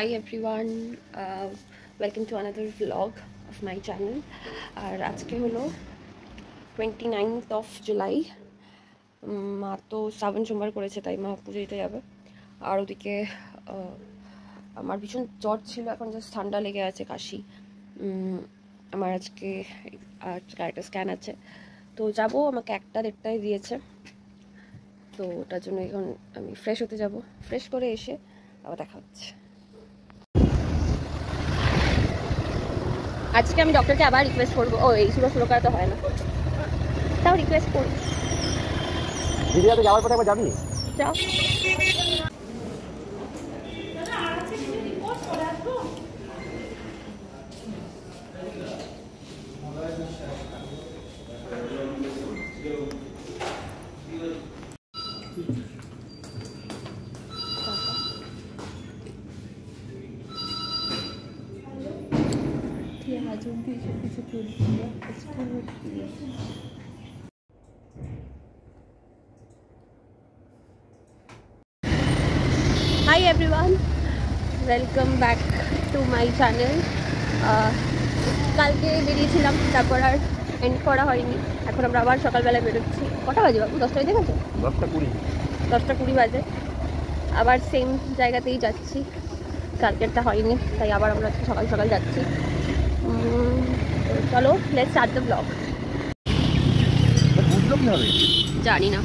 Hi everyone, welcome to another vlog of my channel. আর আজকে হলো 29th of July. মা তো শ্রাবণ সোমবার করেছে, তাই মা পুজো দিতে যাবে। আর ওদিকে আমার ভীষণ জ্বর ছিল, এখন জাস্ট ঠান্ডা লেগে আছে, কাশি। আমার আজকে একটা স্ক্যান আছে, তো যাবো। আমাকে 1-1:30টায় দিয়েছে, তো ওটার জন্য এখন আমি ফ্রেশ হতে যাব। ফ্রেশ করে এসে আবার দেখা হচ্ছে। আজকে আমি ডক্টরকে আবার রিকোয়েস্ট করবো। এই শুরু করা তো হয় না, তাও রিকোয়েস্ট করি। দিদিয়াতে যাওয়ার পথে একবার যাবি? যাও। Hi everyone, welcome back to my channel. কালকে বেরিয়েছিলাম, তারপর আর এন্ড করা হয়নি। এখন আমরা আবার সকালবেলায় বেরোচ্ছি। কটা বাজে বাবু? 10টা বেজে গেছে? 10:20 বাজে। আবার সেম জায়গাতেই যাচ্ছি, কালকেরটা হয়নি, তাই আবার আমরা সকাল সকাল যাচ্ছি। চলো, লেটস স্টার্ট দ্য ব্লগ। জানি না।